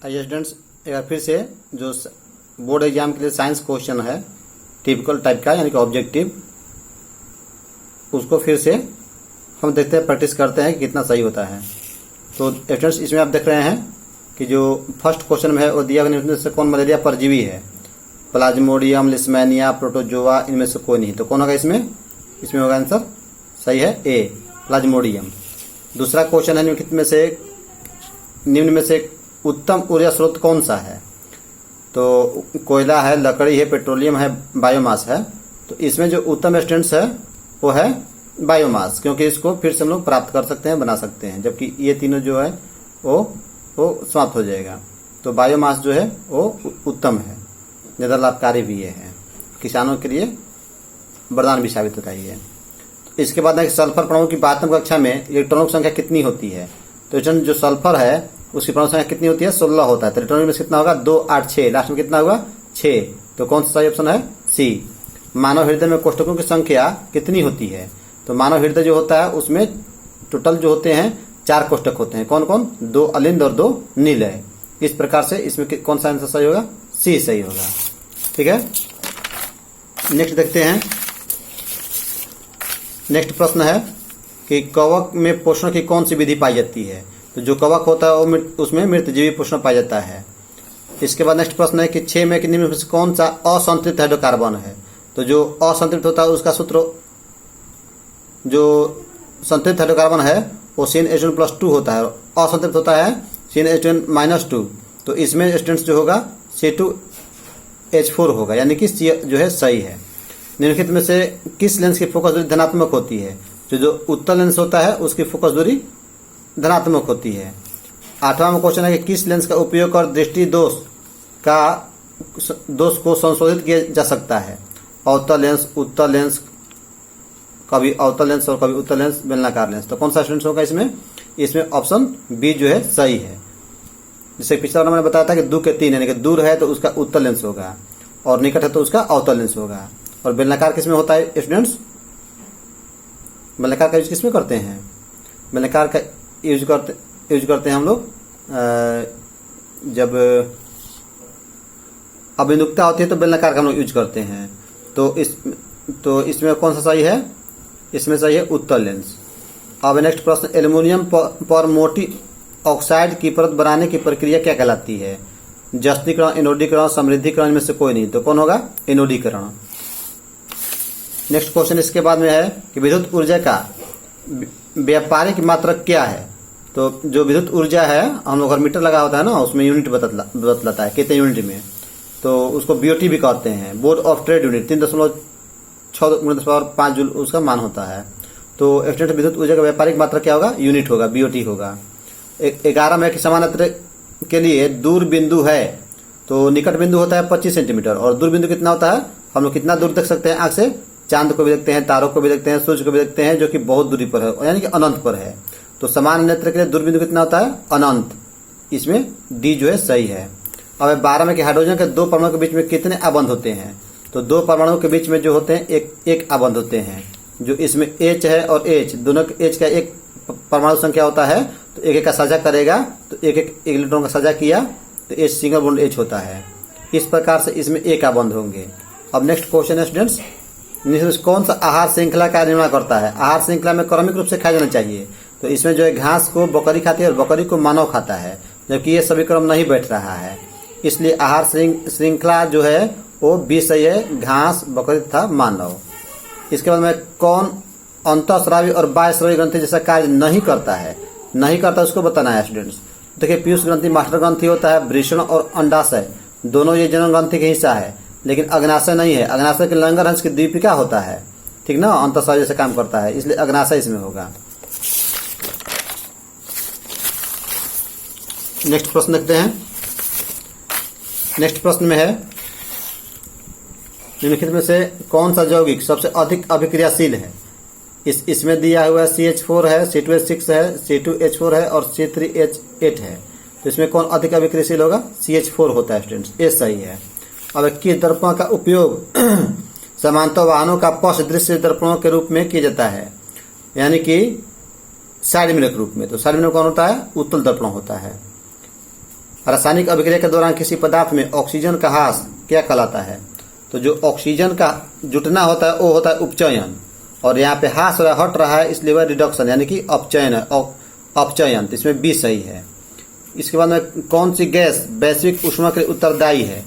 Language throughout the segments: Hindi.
आइए स्टूडेंट्स, एक बार फिर से जो बोर्ड एग्जाम के लिए साइंस क्वेश्चन है टिपिकल टाइप का यानी कि ऑब्जेक्टिव, उसको फिर से हम देखते हैं, प्रैक्टिस करते हैं कि कितना सही होता है। तो स्टूडेंट्स, इसमें आप देख रहे हैं कि जो फर्स्ट क्वेश्चन में है वो दिया गया से कौन मलेरिया परजीवी है? प्लाज्मोडियम, लिस्मेनिया, प्रोटोजोआ, इनमें से कोई नहीं। तो कौन होगा इसमें? इसमें होगा आंसर सही है ए, प्लाज्मोडियम। दूसरा क्वेश्चन है निम्न में से उत्तम ऊर्जा स्रोत कौन सा है? तो कोयला है, लकड़ी है, पेट्रोलियम है, बायोमास है। तो इसमें जो उत्तम स्टूडेंट्स है वो है बायोमास, क्योंकि इसको फिर से हम लोग प्राप्त कर सकते हैं, बना सकते हैं, जबकि ये तीनों जो है वो समाप्त हो जाएगा। तो बायोमास जो है वो उत्तम है, ज़्यादा लाभकारी भी ये है, किसानों के लिए वरदान भी साबित होता है ये। इसके बाद सल्फर परमाणु की 12वीं कक्षा में इलेक्ट्रॉनों की संख्या कितनी होती है? तो जो सल्फर है उसकी परमाणु संख्या कितनी होती है? 16 होता है। तो इलेक्ट्रॉन में कितना होगा? 2, 8, 6, लास्ट में कितना होगा? 6। तो कौन सा सही ऑप्शन है? सी। मानव हृदय में कोष्ठकों की संख्या कितनी होती है? तो मानव हृदय जो होता है उसमें टोटल जो होते हैं 4 कोष्ठक होते हैं। कौन कौन? 2 अलिंद और 2 नीलय। इस प्रकार से इसमें कौन सा आंसर सही होगा? सी सही होगा। ठीक है, नेक्स्ट देखते हैं। नेक्स्ट प्रश्न है कि कवक में पोषण की कौन सी विधि पाई जाती है? तो जो कवक होता है वो उसमें मृतजीवी पोषण पाया जाता है। इसके बाद नेक्स्ट प्रश्न है कि 6 में निम्न में से कौन सा असंतृप्त हाइड्रोकार्बन है? तो जो असंतृप्त होता है उसका सूत्र, जो संतृप्त हाइड्रोकार्बन है वो CnH2+2 होता है, असंतृप्त होता है CnH2-2। तो इसमें स्टूडेंट्स जो होगा C2H4 होगा, यानी कि C जो है सही है। निम्नलिखित में से किस लेंस की फोकस दूरी धनात्मक होती है? जो उत्तल लेंस होता है उसकी फोकस दूरी धनात्मक होती है। 8वां क्वेश्चन है कि किस लेंस का उपयोग कर दृष्टि दोष को संशोधित किया जा सकता है? अवतल लेंस, उत्तल लेंस, कभी अवतल लेंस और कभी उत्तल लेंस, बेलनाकार लेंस। तो कौन सा स्टूडेंट्स होगा इसमें? इसमें ऑप्शन बी जो है सही है। जैसे पिछला मैंने बताया था कि 2 के 3, यानी कि दूर है तो उसका उत्तल लेंस होगा और निकट है तो उसका अवतल लेंस होगा। और बेलनाकार किसमें होता है स्टूडेंट्स? बेलनाकार का यूज किसमें करते हैं? बेलनाकार का यूज करते हैं हम लोग जब अभिमुखता होती है तो बेलनाकार का हम लोग यूज करते हैं। तो इसमें कौन सा सही है? इसमें सही है उत्तल लेंस। अब नेक्स्ट प्रश्न, एल्युमिनियम पर मोटी ऑक्साइड की परत बनाने की प्रक्रिया क्या कहलाती है? जस्तीकरण, एनोडीकरण, समृद्धिकरण में से कोई नहीं। तो कौन होगा? एनोडीकरण। नेक्स्ट क्वेश्चन इसके बाद में है कि विद्युत ऊर्जा का व्यापारिक मात्रक क्या है? तो जो विद्युत ऊर्जा है, हम लोग अगर मीटर लगा होता है ना, उसमें यूनिट बतलाता है कितने यूनिट में, तो उसको BOT भी कहते हैं, board of trade unit. 3.6 joule उसका मान होता है। तो स्टूडेंट, विद्युत ऊर्जा का व्यापारिक मात्रक क्या होगा? यूनिट होगा, BOT होगा। 11 में कि समानांतर के लिए दूर बिंदु है, तो निकट बिंदु होता है 25 सेंटीमीटर और दूर बिंदु कितना होता है? हम लोग कितना दूर देख सकते हैं आंख से? चांद को भी देखते हैं, तारों को भी देखते हैं, सूर्य को भी देखते हैं, जो कि बहुत दूरी पर है, यानी कि अनंत पर है। तो समान नेत्र के लिए दूरबिंदु कितना होता है? अनंत। इसमें डी जो है सही है। अब 12 में कि हाइड्रोजन के 2 परमाणु के बीच में कितने आबंध होते हैं? तो 2 परमाणु के बीच में जो होते हैं एक आबंध होते हैं। जो इसमें H है और H, दोनों H का एक परमाणु संख्या होता है, तो एक का साझा करेगा, तो एक इलेक्ट्रॉन का साझा किया तो H सिंगल बॉन्ड H होता है। इस प्रकार से इसमें एक आबंध होंगे। अब नेक्स्ट क्वेश्चन है स्टूडेंट्स, कौन सा आहार श्रृंखला का निर्माण करता है? आहार श्रृंखला में क्रमिक रूप से खाया जाना चाहिए। तो इसमें जो है घास को बकरी खाती है और बकरी को मानव खाता है, जबकि ये सभी क्रम नहीं बैठ रहा है, इसलिए आहार श्रृंखला जो है वो बी सही है, घास, बकरी तथा मानव। इसके बाद में कौन अंतःस्रावी और बाह्यस्रावी ग्रंथि जैसा कार्य नहीं करता है? नहीं करता उसको बताना है स्टूडेंट्स। देखिए, पीयूष ग्रंथि मास्टर ग्रंथि होता है, वृषण और अंडाशय दोनों ये जनन ग्रंथि के हिस्सा है, लेकिन अग्नाशय नहीं है। अग्नाशय के लंगर हंस की दीपिका होता है, ठीक ना, अंतःस्रावी जैसे काम करता है, इसलिए अग्नाशय इसमें होगा। नेक्स्ट प्रश्न देखते हैं। नेक्स्ट प्रश्न में है निम्नलिखित में से कौन सा यौगिक सबसे अधिक अभिक्रियाशील है? इसमें दिया हुआ CH4 है, C2H6 है, C2H4 है और C3H8 है। तो इसमें कौन अधिक अभिक्रियाशील होगा? CH4 होता है स्टूडेंट्स, ये सही है। अब किस दर्पण का उपयोग समांतर वाहनों का पक्ष दृश्य दर्पणों के रूप में किया जाता है, यानी कि साइड मिरर के रूप में? तो साइड मिरर कौन होता है? उत्तल दर्पण होता है। रासायनिक अभिक्रिया के दौरान किसी पदार्थ में ऑक्सीजन का ह्रास क्या कहलाता है? तो जो ऑक्सीजन का जुटना होता है वो होता है उपचयन, और यहाँ पे ह्रास हो रहा है, हट रहा है, इसलिए वह रिडक्शन यानी कि अपचयन है, अपचयन। तो इसमें बी सही है। इसके बाद में कौन सी गैस वैश्विक ऊष्मा के लिए उत्तरदायी है?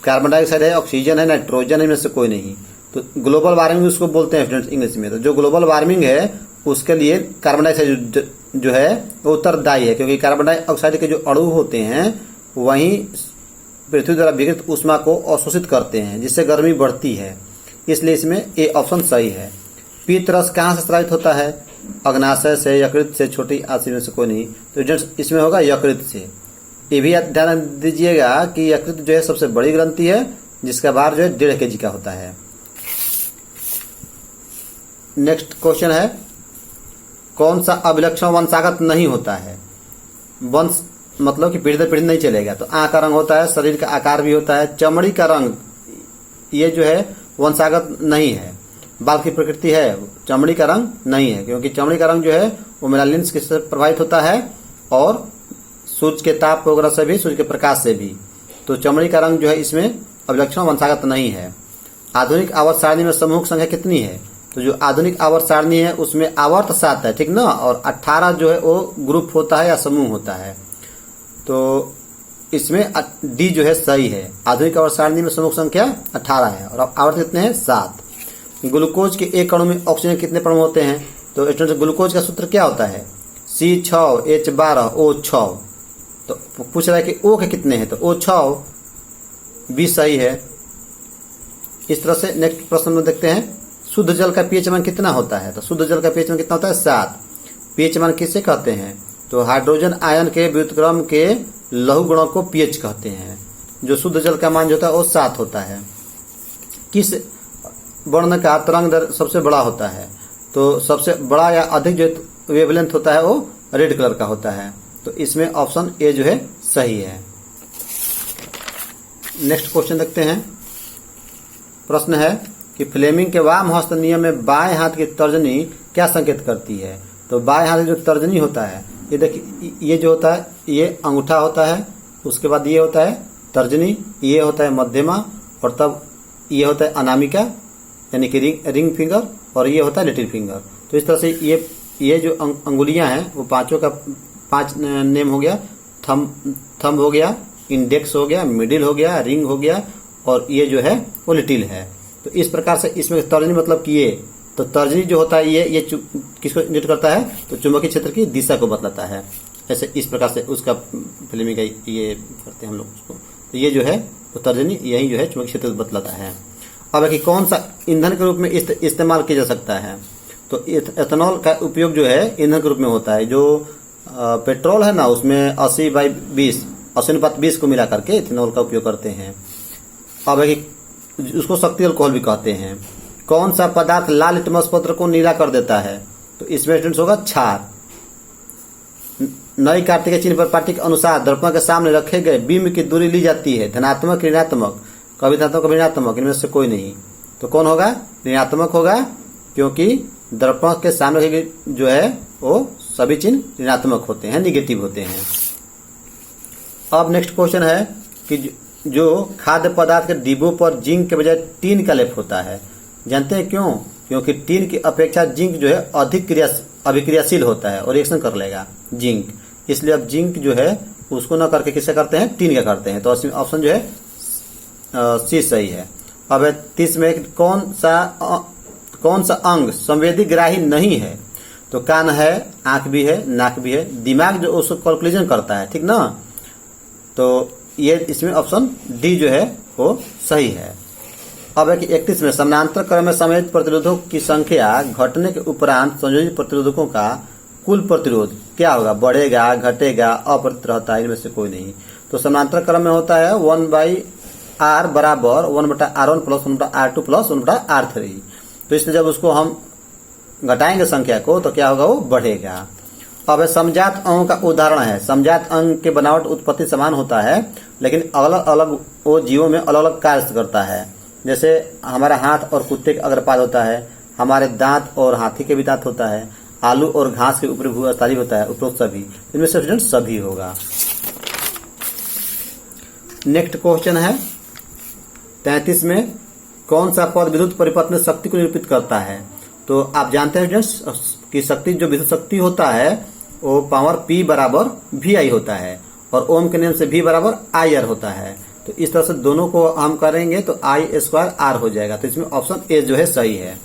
कार्बन डाइऑक्साइड है, ऑक्सीजन है, नाइट्रोजन है, इनमें से कोई नहीं। तो ग्लोबल वार्मिंग उसको बोलते हैं स्टूडेंट्स इंग्लिश में। तो जो ग्लोबल वार्मिंग है उसके लिए कार्बन डाइऑक्साइड जो है वो उत्तरदायी है, क्योंकि कार्बन डाइऑक्साइड के जो अणु होते हैं वही पृथ्वी द्वारा विकिरित ऊष्मा को अवशोषित करते हैं, जिससे गर्मी बढ़ती है। इसलिए इसमें ए ऑप्शन सही है। पीत रस कहाँ से स्रावित होता है? अग्नाशय से, यकृत से, छोटी आंत में से कोई नहीं। तो इसमें होगा यकृत से। ये भी ध्यान दीजिएगा कि यकृत जो है सबसे बड़ी ग्रंथि है, जिसका भार जो है 1.5 kg का होता है। नेक्स्ट क्वेश्चन है, कौन सा अभिलक्षण वंशागत नहीं होता है? वंश मतलब कि पीढ़ी दर पीढ़ी नहीं चलेगा। तो आंख का रंग होता है, शरीर का आकार भी होता है, चमड़ी का रंग ये जो है वंशागत नहीं है। बाल की प्रकृति है, चमड़ी का रंग नहीं है, क्योंकि चमड़ी का रंग जो है वो मेलानिन से प्रभावित होता है और सूर्य के ताप वगैरह से भी, सूर्य के प्रकाश से भी। तो चमड़ी का रंग जो है इसमें अभिलक्षण वंशागत नहीं है। आधुनिक आवर्त सारणी में समूह संख्या कितनी है? तो जो आधुनिक आवर्त सारणी है उसमें आवर्त 7 है, ठीक ना, और 18 जो है वो ग्रुप होता है या समूह होता है। तो इसमें डी जो है सही है। आधुनिक आवर्त सारणी में समूह संख्या 18 है और आवर्त कितने हैं? 7। ग्लूकोज के एक अणु में ऑक्सीजन कितने परमाणु होते हैं? तो ग्लूकोज का सूत्र क्या होता है? C6 H12 O6। तो पूछ रहा है कि O के कितने हैं? तो O6 भी सही है। इस तरह से नेक्स्ट प्रश्न में देखते हैं, शुद्ध जल का पीएच मान कितना होता है? तो शुद्ध जल का पीएच मान कितना होता है? 7। पीएच मान किसे कहते हैं? तो हाइड्रोजन आयन के व्युत्क्रम के लघु गुणों को पीएच कहते हैं। जो शुद्ध जल का मान जो होता है वो 7 होता है। किस वर्ण का तरंग दर सबसे बड़ा होता है? तो सबसे बड़ा या अधिक जो वेवलेंथ होता है वो रेड कलर का होता है। तो इसमें ऑप्शन ए जो है सही है। नेक्स्ट क्वेश्चन देखते हैं। प्रश्न है कि फ्लेमिंग के वाम हस्त नियम में बाएं हाथ की तर्जनी क्या संकेत करती है? तो बाएं हाथ की जो तर्जनी होता है, ये देखिए, ये जो होता है ये अंगूठा होता है, उसके बाद ये होता है तर्जनी, ये होता है मध्यमा, और तब ये होता है अनामिका यानी कि रिंग फिंगर, और ये होता है लिटिल फिंगर। तो इस तरह से ये जो अंगुलियां हैं वो पांचों का 5 नेम हो गया। थंब हो गया, इंडेक्स हो गया, मिडिल हो गया, रिंग हो गया, और ये जो है वो लिटिल है। तो इस प्रकार से इसमें तर्जनी मतलब कि ये, तो तर्जनी जो होता है ये किसको इंडिकेट करता है? तो चुंबकीय क्षेत्र की दिशा को बतलाता है। ऐसे इस प्रकार से उसका फ्लेमिंग का ये करते हैं हम लोग उसको। तो ये जो है तो तर्जनी यही जो है चुंबकीय क्षेत्र बतलाता है। अब है कि कौन सा ईंधन के रूप में इस्तेमाल किया जा सकता है? तो एथेनॉल का उपयोग जो है ईंधन के रूप में होता है। जो पेट्रोल है ना उसमें 80/20 को मिला करके इथेनॉल का उपयोग करते हैं। अब है कि उसको शक्ति अल्कोहल भी कहते हैं। कौन सा पदार्थ लाल लिटमस पत्र को नीला कर देता है? तो इसमें स्टूडेंट्स होगा क्षार। नई कांटे के चिन्ह पर पाटी के अनुसार दर्पण के सामने रखे गए बिंब की दूरी ली जाती है, धनात्मक ऋणात्मक, कभी धनात्मक कभी ऋणात्मक, इनमें से कोई नहीं। तो कौन होगा? ऋणात्मक होगा, क्योंकि दर्पण के सामने रखे गए जो है वो सभी चिन्ह ऋणात्मक होते हैं, निगेटिव होते हैं। अब नेक्स्ट क्वेश्चन है कि जो खाद्य पदार्थ के डिब्बों पर जिंक के बजाय टीन का लेप होता है, जानते हैं क्यों? क्योंकि टीन की अपेक्षा जिंक जो है अधिक अभिक्रियाशील होता है और रिएक्शन कर लेगा जिंक, इसलिए अब जिंक जो है उसको न करके किसे करते हैं? टीन का करते हैं। तो ऑप्शन जो है सी सही है। अब 30 में कौन सा अंग संवेदी ग्राही नहीं है? तो कान है, आंख भी है, नाक भी है, दिमाग जो उसको कैलकुलेशन करता है, ठीक ना। तो ये इसमें ऑप्शन डी जो है वो सही है। अब है कि 31 में समानांतर क्रम में संयोजित प्रतिरोधों की संख्या घटने के उपरांत संयोजित प्रतिरोधकों का कुल प्रतिरोध क्या होगा? बढ़ेगा, घटेगा, अपरिवर्तित रहता है, इनमें से कोई नहीं। तो समानांतर क्रम में होता है 1/r बराबर 1/r1 plus 1/r2 plus 1/r3। तो इसलिए जब उसको हम घटाएंगे संख्या को तो क्या होगा? वो बढ़ेगा। अब समजात अंगों का उदाहरण है। समजात अंग के बनावट उत्पत्ति समान होता है, लेकिन अलग अलग वो जीवों में अलग अलग कार्य करता है। जैसे हमारा हाथ और कुत्ते का अग्रपाद होता है, हमारे दांत और हाथी के भी दांत होता है, आलू और घास के ऊपरी भूस्थली होता है, उपरोक्त सभी, इनमें से स्टूडेंट सभी होगा। नेक्स्ट क्वेश्चन है 33 में, कौन सा पद विद्युत परिपथ में शक्ति को निरूपित करता है? तो आप जानते हैं स्टूडेंट्स कि शक्ति जो विद्युत शक्ति होता है वो पावर P बराबर VI होता है और ओम के नियम से V बराबर IR होता है। तो इस तरह से दोनों को हम करेंगे तो I² R हो जाएगा। तो इसमें ऑप्शन ए जो है सही है।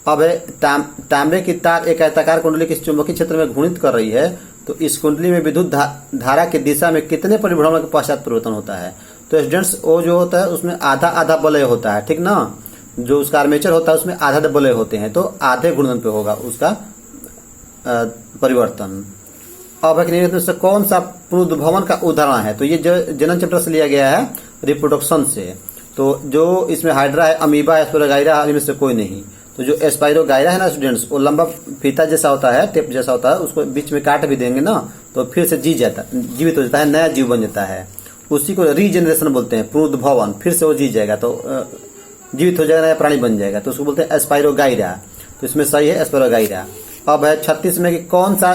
अब तांबे की तार एक आयताकार कुंडली के चुंबकीय क्षेत्र में घूर्णित कर रही है, तो इस कुंडली में विद्युत धारा की दिशा में कितने परिभ्रमण के पश्चात परिवर्तन होता है? तो स्टूडेंट्स वो जो होता है उसमें आधा आधा वलय होता है, ठीक ना। जो उसका आर्मेचर होता है उसमें आधा वलय होते हैं, तो आधे घूर्णन पे होगा उसका परिवर्तन। अब निम्न से कौन सा पुनरुद्भवन का उदाहरण है? तो ये जो जनन चैप्टर से लिया गया है रिप्रोडक्शन से। तो जो इसमें हाइड्रा है, अमीबा है, एस्पाइरोगाइरा, इनमें से कोई नहीं। तो जो एस्पाइरोगाइरा है ना स्टूडेंट्स, वो लंबा फीता जैसा होता है, टेप जैसा होता है, उसको बीच में काट भी देंगे ना तो फिर से जीवित हो जाता है, नया जीव बन जाता है। उसी को रीजेनरेशन बोलते हैं, पुनरुद्भवन। फिर से वो जी जाएगा तो जीवित हो जाएगा, नया प्राणी बन जाएगा, तो उसको बोलते हैं एस्पाइरोगाइरा। तो इसमें सही है एस्पाइरोगाइरा। अब है 36 में कि कौन सा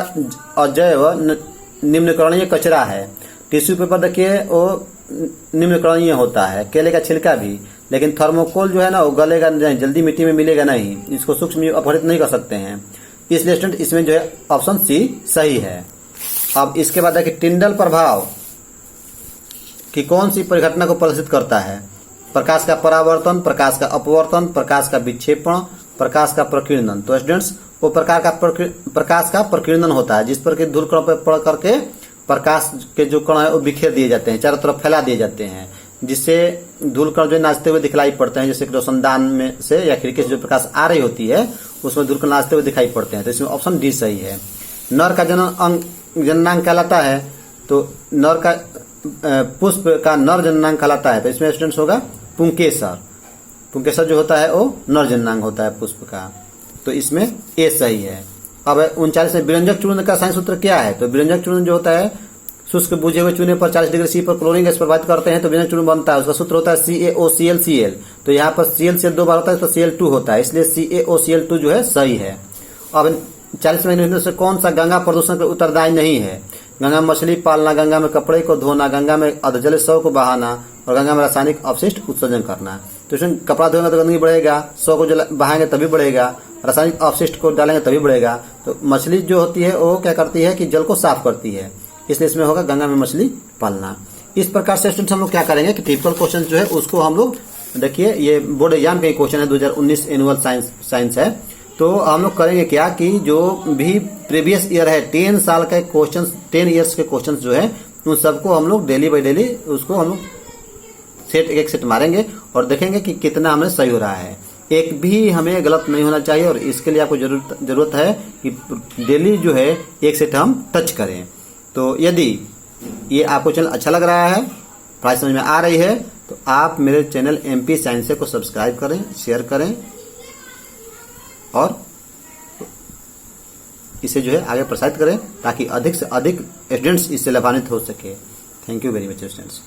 अजैव निम्नकरणीय कचरा है? टिश्यू पेपर देखिए वो निम्नकरणीय होता है, केले का छिलका भी, लेकिन थर्मोकोल जो है ना वो गलेगा नहीं, जल्दी मिट्टी में मिलेगा नहीं, इसको सूक्ष्म अपहरित नहीं कर सकते हैं। इसलिए स्टूडेंट इसमें जो है ऑप्शन सी सही है। अब इसके बाद देखिए टिंडल प्रभाव कि कौन सी परिघटना को प्रदर्शित करता है? प्रकाश का परावर्तन, प्रकाश का अपवर्तन, प्रकाश का विक्षेपण, प्रकाश का प्रकीर्णन। तो स्टूडेंट्स वो प्रकाश का प्रकीर्णन होता है, जिस पर कि धूल कणों पर पड़ करके प्रकाश के जो कण है वो बिखेर दिए जाते हैं, चारों तरफ फैला दिए जाते हैं, जिससे धूल कण जो नाचते हुए दिखलाई पड़ते हैं। जैसे रोशनदान में से या खिड़की से जो प्रकाश आ रही होती है उसमें धूल कण नाचते हुए दिखाई पड़ते हैं। तो इसमें ऑप्शन डी सही है। नर का जननांग कहलाता है, तो नर का पुष्प का नर जननांग कहलाता है। तो इसमें स्टूडेंट्स होगा पुंकेसर। पुंकेसर जो होता है वो नर जननांग होता है पुष्प का। तो इसमें ए सही है। अब 39 में विरंजक चूर्ण का साइंस सूत्र क्या है? तो विरंजक चूर्ण जो होता है, शुष्क बुझे हुए चूने पर 40 डिग्री सी पर क्लोरीन गैस प्रभावित करते हैं तो विरंजक चूर्ण बनता है। उसका सूत्र होता है CaOClCl। तो यहाँ पर ClCl 2 बार होता है तो Cl2 होता है, इसलिए CaOCl2 जो है सही है। अब 40 में से कौन सा गंगा प्रदूषण का उत्तरदायी नहीं है? गंगा में मछली पालना, गंगा में कपड़े को धोना, गंगा में अधजले शव को बहाना और गंगा में रासायनिक अपशिष्ट उत्सर्जन करना। तो इसमें कपड़ा धोएंगे तो गंदगी बढ़ेगा, शव को बहाएंगे तभी बढ़ेगा, रासायनिक अपशिष्ट को डालेंगे तभी बढ़ेगा। तो मछली जो होती है वो क्या करती है कि जल को साफ करती है, इसलिए इसमें होगा गंगा में मछली पालना। इस प्रकार से स्टूडेंट्स हम लोग क्या करेंगे कि टिपिकल क्वेश्चन जो है उसको हम लोग देखिए, ये बोर्ड एग्जाम का क्वेश्चन है, 2019 एनुअल साइंस है। तो हम लोग करेंगे क्या कि जो भी प्रीवियस ईयर है 10 साल के क्वेश्चन, 10 ईयर्स के क्वेश्चन जो है उन सबको हम लोग डेली बाई डेली उसको हम लोग एक सेट मारेंगे और देखेंगे कि कितना हमें सही हो रहा है। एक भी हमें गलत नहीं होना चाहिए और इसके लिए आपको जरूरत है कि डेली जो है एक सेट हम टच करें। तो यदि ये आपको चैनल अच्छा लग रहा है, पढ़ाई समझ में आ रही है, तो आप मेरे चैनल MP साइंस को सब्सक्राइब करें, शेयर करें और इसे जो है आगे प्रसारित करें ताकि अधिक से अधिक स्टूडेंट्स इससे लाभान्वित हो सके। Thank you very much students.